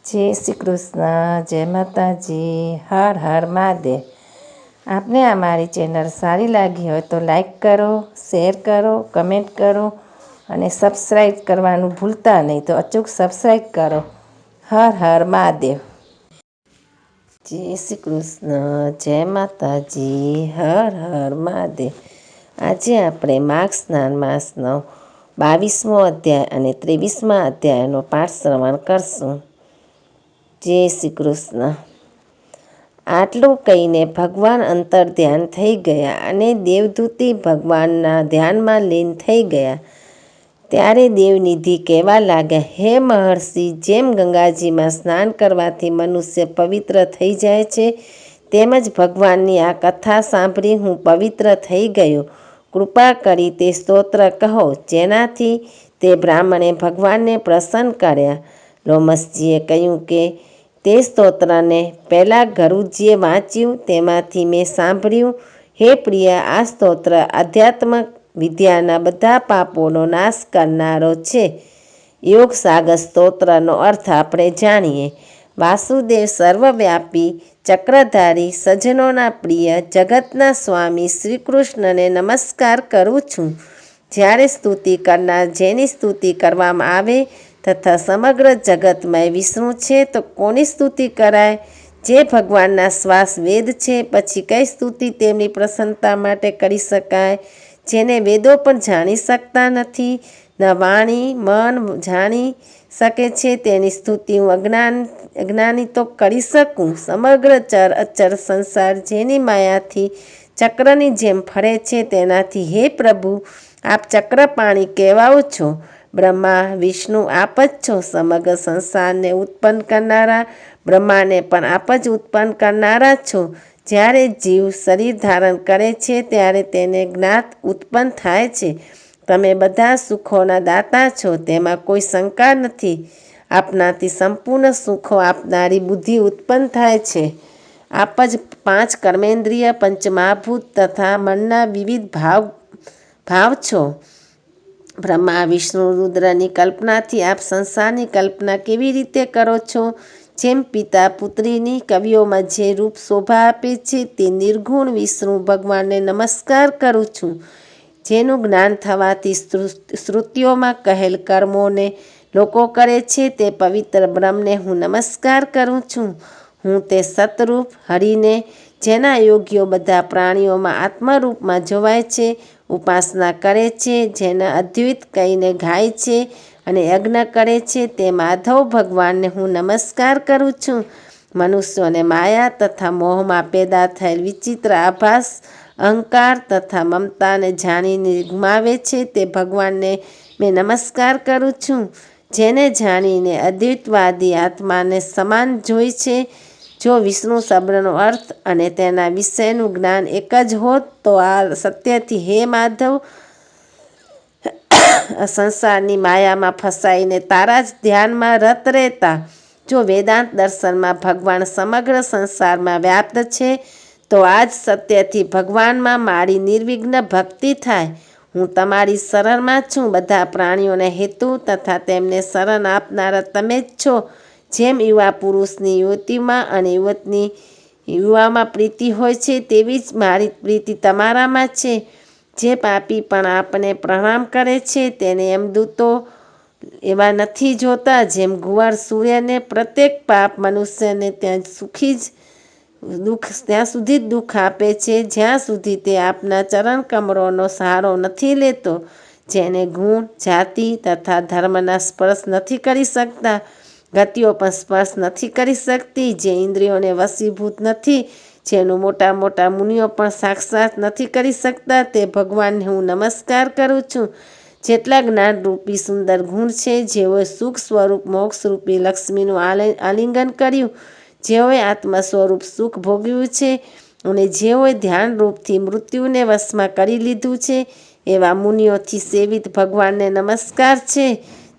જય શ્રી કૃષ્ણ, જય માતાજી, હર હર મહાદેવ। આપને અમારી ચેનલ સારી લાગી હોય તો લાઈક કરો, શેર કરો, કમેન્ટ કરો અને સબસ્ક્રાઈબ કરવાનું ભૂલતા નહીં, તો અચૂક સબસ્ક્રાઈબ કરો। હર હર મહાદેવ। જય શ્રી કૃષ્ણ, જય માતાજી, હર હર મહાદેવ। આજે આપણે માઘ સ્નાન માસનો 22મો અધ્યાય અને 23મા અધ્યાયનો પાઠ શ્રવણ કરશું। જય શ્રી કૃષ્ણ। આટલું કહીને ભગવાન અંતર ધ્યાન થઈ ગયા અને દેવદૂતી ભગવાનના ધ્યાનમાં લીન થઈ ગયા। ત્યારે દેવનિધિ કહેવા લાગ્યા, હે મહર્ષિ, જેમ ગંગાજીમાં સ્નાન કરવાથી મનુષ્ય પવિત્ર થઈ જાય છે, તેમજ ભગવાનની આ કથા સાંભળી હું પવિત્ર થઈ ગયો। કૃપા કરી તે સ્તોત્ર કહો જેનાથી તે બ્રાહ્મણે ભગવાનને પ્રસન્ન કર્યા। લોમશજીએ કહ્યું કે તે સ્તોત્રને પહેલાં ગરુજીએ વાંચ્યું, તેમાંથી મેં સાંભળ્યું। હે પ્રિય, આ સ્તોત્ર આધ્યાત્મ વિદ્યાના બધા પાપોનો નાશ કરનારો છે। યોગ સાગર સ્તોત્રનો અર્થ આપણે જાણીએ। વાસુદેવ સર્વવ્યાપી, ચક્રધારી, સજ્જનોના પ્રિય, જગતના સ્વામી શ્રી કૃષ્ણને નમસ્કાર કરું છું। જ્યારે સ્તુતિ કરનાર જેની સ્તુતિ કરવામાં આવે તથા સમગ્ર જગતમય વિષ્ણુ છે તો કોની સ્તુતિ કરાય? જે ભગવાનના શ્વાસ વેદ છે, પછી કઈ સ્તુતિ તેમની પ્રસન્નતા માટે કરી શકાય? જેને વેદો પણ જાણી શકતા નથી, ન વાણી મન જાણી શકે છે, તેની સ્તુતિ હું અજ્ઞાની તો કરી શકું? સમગ્ર ચર અચર સંસાર જેની માયાથી ચક્રની જેમ ફરે છે, તેનાથી હે પ્રભુ આપ ચક્રપાણી કહેવાઓ છો। બ્રહ્મા વિષ્ણુ આપ જ છો। સમગ્ર સંસારને ઉત્પન્ન કરનારા બ્રહ્માને પણ આપ જ ઉત્પન્ન કરનારા છો। જ્યારે જીવ શરીર ધારણ કરે છે ત્યારે તેને જ્ઞાત ઉત્પન્ન થાય છે। તમે બધા સુખોના દાતા છો, તેમાં કોઈ શંકા નથી। આપનાથી સંપૂર્ણ સુખો આપનારી બુદ્ધિ ઉત્પન્ન થાય છે। આપ જ 5 કર્મેન્દ્રિય, પંચમહાભૂત તથા મનના વિવિધ ભાવ છો। બ્રહ્મા વિષ્ણુ રુદ્રની કલ્પનાથી આપ સંસારની કલ્પના કેવી રીતે કરો છો? જેમ પિતા પુત્રીની કવિઓમાં જે રૂપ શોભા આપે છે, તે નિર્ગુણ વિષ્ણુ ભગવાનને નમસ્કાર કરું છું। જેનું જ્ઞાન થવાથી શ્રુતિઓમાં કહેલ કર્મોને લોકો કરે છે, તે પવિત્ર બ્રહ્મને હું નમસ્કાર કરું છું। હું તે સતરૂપ હરિને, જેના યોગીઓ બધા પ્રાણીઓમાં આત્મરૂપમાં જોવાય છે, ઉપાસના કરે છે, જેના અદ્વૈત કહીને ગાય છે અને યજ્ઞ કરે છે, તે માધવ ભગવાનને હું નમસ્કાર કરું છું। મનુષ્યોને માયા તથા મોહમાં પેદા થયેલ વિચિત્ર આભાસ, અહંકાર તથા મમતાને જાણીને ગુમાવે છે, તે ભગવાનને મેં નમસ્કાર કરું છું। જેને જાણીને અદ્વૈતવાદી આત્માને સમાન જોઈ છે। જો વિષ્ણુ શબ્દનો અર્થ અને તેના વિષયનું જ્ઞાન એક જ હોત તો આ સત્યથી હે માધવ સંસારની માયામાં ફસાઈને તારા જ ધ્યાનમાં રત રહેતા। જો વેદાંત દર્શનમાં ભગવાન સમગ્ર સંસારમાં વ્યાપ્ત છે, તો આ જ સત્યથી ભગવાનમાં મારી નિર્વિઘ્ન ભક્તિ થાય। હું તમારી શરણમાં છું। બધા પ્રાણીઓના હેતુ તથા તેમને શરણ આપનારા તમે જ છો। જેમ યુવા પુરુષની યુવતીમાં અને યુવતીની યુવામાં પ્રીતિ હોય છે, તેવી જ મારી પ્રીતિ તમારામાં છે। જે પાપી પણ આપને પ્રણામ કરે છે, તેને યમદૂતો એવા નથી જોતા। જેમ ઘુવડ સૂર્યને પ્રત્યેક પાપ મનુષ્યને ત્યાં સુધી જ દુઃખ આપે છે, જ્યાં સુધી તે આપના ચરણ કમળોનો સહારો નથી લેતો। જેને ગુણ, જાતિ તથા ધર્મના સ્પર્શ નથી કરી શકતા, ગતિઓ પણ સ્પર્શ નથી કરી શકતી, જે ઇન્દ્રિયોને વશીભૂત નથી, જેનું મોટા મોટા મુનિઓ પણ સાક્ષાત નથી કરી શકતા, તે ભગવાનને હું નમસ્કાર કરું છું। જેટલા જ્ઞાનરૂપી સુંદર ગુણ છે, જેઓએ સુખ સ્વરૂપ મોક્ષરૂપી લક્ષ્મીનું આલિંગન કર્યું, જેઓએ આત્મ સ્વરૂપ સુખ ભોગવ્યું છે અને જેઓએ ધ્યાનરૂપથી મૃત્યુને વશમાં કરી લીધું છે, એવા મુનિઓથી સેવિત ભગવાનને નમસ્કાર છે।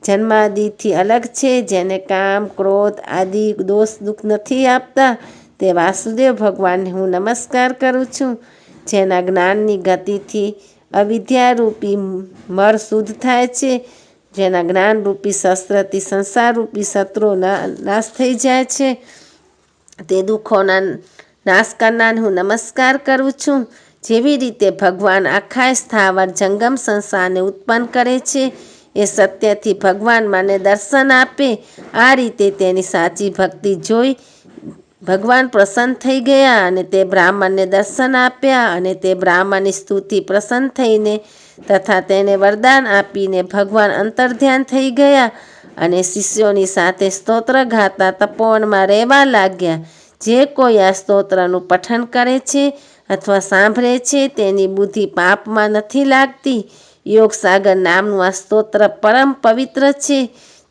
જન્માદિથી અલગ છે, જેને કામ ક્રોધ આદિ દોષ દુઃખ નથી આપતા, તે વાસુદેવ ભગવાનને હું નમસ્કાર કરું છું। જેના જ્ઞાનની ગતિથી અવિદ્યારૂપી મર શુદ્ધ થાય છે, જેના જ્ઞાનરૂપી શસ્ત્રથી સંસારરૂપી શત્રુઓ નાશ થઈ જાય છે. તે દુઃખોના નાશ કરનારને હું નમસ્કાર કરું છું. જેવી રીતે ભગવાન આખા સ્થાવર જંગમ સંસારને ઉત્પન્ન કરે છે, એ સત્યથી ભગવાન મને દર્શન આપે. આ રીતે તેની સાચી ભક્તિ જોઈ ભગવાન પ્રસન્ન થઈ ગયા અને તે બ્રાહ્મણને દર્શન આપ્યા. અને તે બ્રાહ્મણની સ્તુતિ પ્રસન્ન થઈને તથા તેને વરદાન આપીને ભગવાન અંતર્ધ્યાન થઈ ગયા અને શિષ્યોની સાથે સ્તોત્ર ગાતા તપોવનમાં રહેવા લાગ્યા. જે કોઈ આ સ્તોત્રનું પઠન કરે છે અથવા સાંભળે છે તેની બુદ્ધિ પાપમાં નથી લાગતી. યોગસાગર નામનું આ સ્તોત્ર પરમ પવિત્ર છે.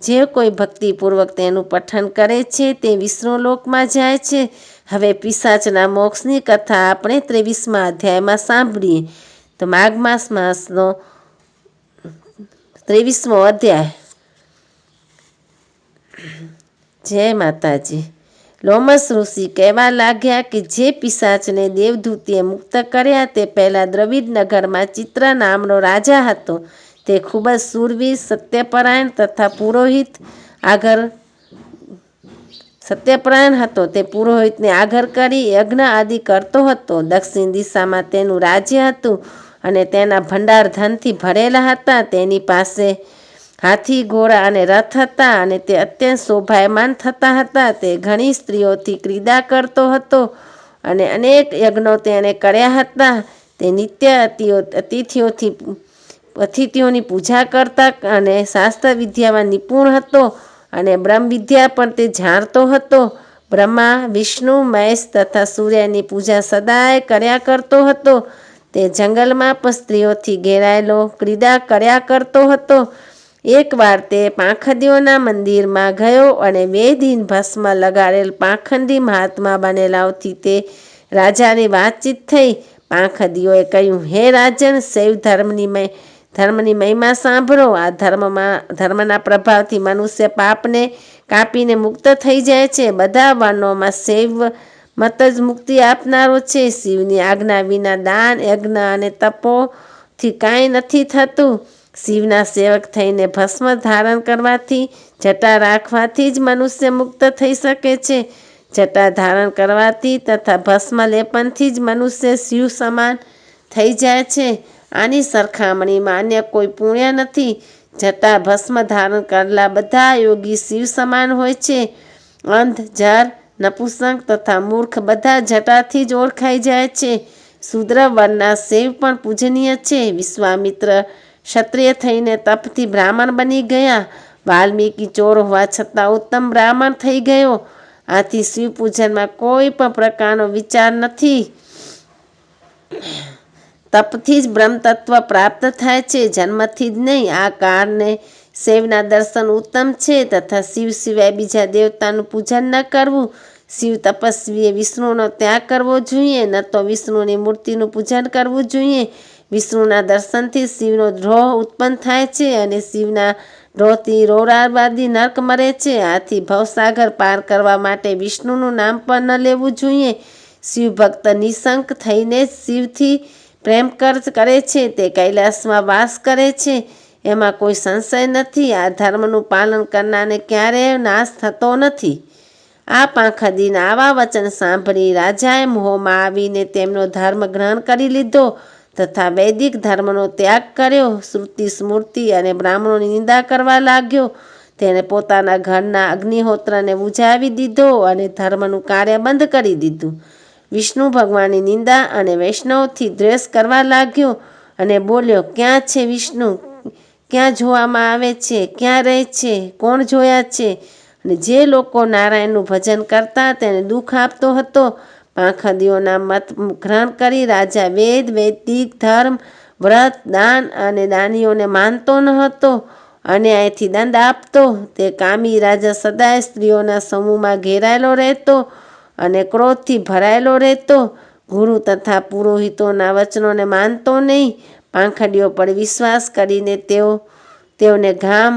જે કોઈ ભક્તિપૂર્વક તેનું પઠન કરે છે તે વિષ્ણુલોકમાં જાય છે. હવે પિશાચના મોક્ષની કથા આપણે 23મા અધ્યાયમાં સાંભળીએ. તો માઘ માસનો 23મો અધ્યાય. જય માતાજી. લોમસ ઋષિ કહેવા લાગ્યા કે જે પિશાચને દેવદૂતીએ મુક્ત કર્યા તે પહેલાં દ્રવિડ નગરમાં ચિત્ર નામનો રાજા હતો. તે ખૂબ જ શૂરવીર, સત્યપરાયણ તથા સત્યપરાયણ હતો. તે પુરોહિતને આગ્રહ કરી યજ્ઞ આદિ કરતો હતો. દક્ષિણ દિશામાં તેનું રાજ્ય હતું અને તેના ભંડાર ધનથી ભરેલા હતા. તેની પાસે હાથી, ઘોડા અને રથ હતા અને તે અત્યંત શોભાયમાન થતા હતા. તે ઘણી સ્ત્રીઓથી ક્રીડા કરતો હતો અને અનેક યજ્ઞો તેણે કર્યા હતા. તે નિત્ય અતિથિઓની પૂજા કરતા અને શાસ્ત્ર વિદ્યામાં નિપુણ હતો અને બ્રહ્મવિદ્યા પણ તે જાણતો હતો. બ્રહ્મા, વિષ્ણુ, મહેશ તથા સૂર્યની પૂજા સદાય કર્યા કરતો હતો. તે જંગલમાં પણ સ્ત્રીઓથી ઘેરાયેલો ક્રીડા કર્યા કરતો હતો. એકવાર તે પાંખડીઓના મંદિરમાં ગયો અને 2 દિન ભસ્મ લગાડેલ પાંખડી મહાત્મા બનેલાઓથી તે રાજાની વાતચીત થઈ. પાંખડીઓએ કહ્યું, હે રાજન, શૈવ ધર્મની મહિમા સાંભળો. આ ધર્મના પ્રભાવથી મનુષ્ય પાપને કાપીને મુક્ત થઈ જાય છે. બધા વર્ણોમાં શૈવ મત જ મુક્તિ આપનારો છે. શિવની આજ્ઞા વિના દાન, યજ્ઞ અને તપોથી કાંઈ નથી થતું. શિવના સેવક થઈને ભસ્મ ધારણ કરવાથી, જટા રાખવાથી જ મનુષ્ય મુક્ત થઈ શકે છે. જટા ધારણ કરવાથી તથા ભસ્મ લેપનથી જ મનુષ્ય શિવ સમાન થઈ જાય છે. આની સરખામણીમાં અન્ય કોઈ પુણ્ય નથી. જટા ભસ્મ ધારણ કરેલા બધા યોગી શિવ સમાન હોય છે. અંધ, જર, નપુંસક તથા મૂર્ખ બધા જટાથી જ ઓળખાઈ જાય છે. શૂદ્ર વર્ણના શૈવ પણ પૂજનીય છે. વિશ્વામિત્ર ક્ષત્રિય થઈને તપથી બ્રાહ્મણ બની ગયા. વાલ્મીકી ચોર હોવા છતાં ઉત્તમ બ્રાહ્મણ થઈ ગયો. આથી શિવ પૂજનમાં કોઈ પણ પ્રકારનો વિચાર નથી. તપથી જ બ્રહ્મતત્વ પ્રાપ્ત થાય છે, જન્મથી જ નહીં. આ કારણે શૈવના દર્શન ઉત્તમ છે તથા શિવ સિવાય બીજા દેવતાનું પૂજન ન કરવું. શિવ તપસ્વીએ વિષ્ણુનો ત્યાગ કરવો જોઈએ, ન તો વિષ્ણુની મૂર્તિનું પૂજન કરવું જોઈએ. વિષ્ણુના દર્શનથી શિવનો દ્રોહ ઉત્પન્ન થાય છે અને શિવના દ્રોહથી રૌરાવાદી નર્ક મરે છે. આથી ભવસાગર પાર કરવા માટે વિષ્ણુનું નામ પણ ન લેવું જોઈએ. શિવ ભક્ત નિશંક થઈને શિવથી પ્રેમ કરે છે. તે કૈલાસમાં વાસ કરે છે, એમાં કોઈ સંશય નથી. આ ધર્મનું પાલન કરનારને ક્યારેય નાશ થતો નથી. આ પાંખડીના આવા વચન સાંભળી રાજાએ મોહમાં આવીને તેમનો ધર્મ ગ્રહણ કરી લીધો તથા વૈદિક ધર્મનો ત્યાગ કર્યો. શ્રુતિ, સ્મૃતિ અને બ્રાહ્મણોની નિંદા કરવા લાગ્યો. તેણે પોતાના ઘરના અગ્નિહોત્રને બુઝાવી દીધો અને ધર્મનું કાર્ય બંધ કરી દીધું. વિષ્ણુ ભગવાનની નિંદા અને વૈષ્ણવથી દ્વેષ કરવા લાગ્યો અને બોલ્યો, ક્યાં છે વિષ્ણુ? ક્યાં જોવામાં આવે છે? ક્યાં રહે છે? કોણ જોયા છે? અને જે લોકો નારાયણનું ભજન કરતા તેને દુઃખ આપતો હતો. પાંખડીઓના મત ગ્રહણ કરી રાજા વેદ, વૈદિક ધર્મ, વ્રત, દાન અને દાનીઓને માનતો ન હતો અને અહીંથી દંડ આપતો. તે કામી રાજા સદાય સ્ત્રીઓના સમૂહમાં ઘેરાયેલો રહેતો અને ક્રોધથી ભરાયેલો રહેતો. ગુરુ તથા પુરોહિતોના વચનોને માનતો નહીં. પાંખડીઓ પર વિશ્વાસ કરીને તેઓને ઘામ,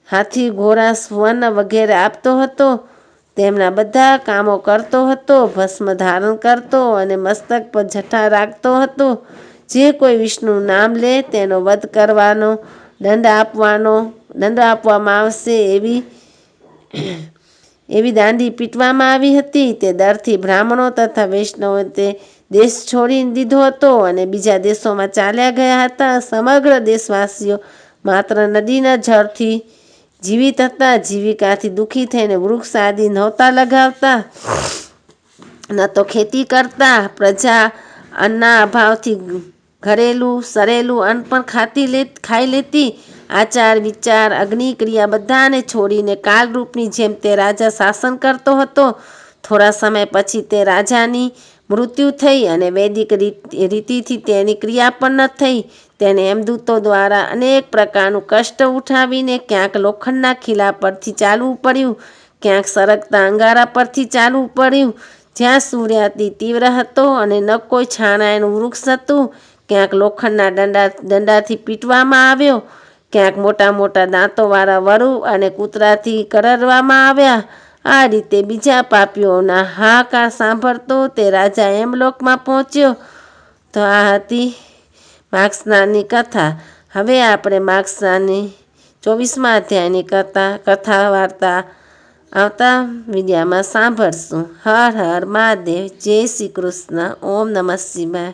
હાથી, ઘોડા, સુવર્ણ વગેરે આપતો હતો. તેમના બધા કામો કરતો હતો. ભસ્મ ધારણ કરતો અને મસ્તક પર જટા રાખતો હતો. જે કોઈ વિષ્ણુનું નામ લે તેનો વધ કરવાનો, દંડ આપવાનો દંડ આપવામાં આવશે એવી દાંડી પીટવામાં આવી હતી. તે ડરથી બ્રાહ્મણો તથા વૈષ્ણવો તે દેશ છોડી દીધો હતો અને બીજા દેશોમાં ચાલ્યા ગયા હતા. સમગ્ર દેશવાસીઓ માત્ર નદીના જળથી જીવિત હતા. જીવિકાથી દુઃખી થઈને વૃક્ષ આદિ નહોતા લગાવતા, ન તો ખેતી કરતા. પ્રજા અન્નના અભાવથી ઘરેલું સરેલું અન્ન પણ ખાઈ લેતી. આચાર વિચાર અગ્નિ ક્રિયા બધાને છોડીને કાલરૂપની જેમ તે રાજા શાસન કરતો હતો. થોડા સમય પછી તે રાજાની મૃત્યુ થઈ અને વૈદિક રીતિથી તેની ક્રિયા પણ ન થઈ. તેને યમદૂતો દ્વારા અનેક પ્રકારનું કષ્ટ ઉઠાવીને ક્યાંક લોખંડના ખીલા પરથી ચાલવું પડ્યું, ક્યાંક સરકતા અંગારા પરથી ચાલવું પડ્યું. જ્યાં સૂર્ય અતિ તીવ્ર હતો અને ન કોઈ છાણાયનું વૃક્ષ હતું, ક્યાંક લોખંડના દંડાથી પીટવામાં આવ્યો, ક્યાંક મોટા મોટા દાંતોવાળા વરુ અને કૂતરાથી કરડવામાં આવ્યા. આ રીતે બીજા પાપીઓના હાહાકાર સાંભળતો તે રાજા યમલોકમાં પહોંચ્યો. તો આ હતી માઘસ્નાનની કથા. હવે આપણે માઘસ્નાનની 24મા અધ્યાયની કથા વાર્તા આવતા વિડીયામાં સાંભળશું. હર હર મહાદેવ. જય શ્રી કૃષ્ણ. ઓમ નમઃ શિવાય.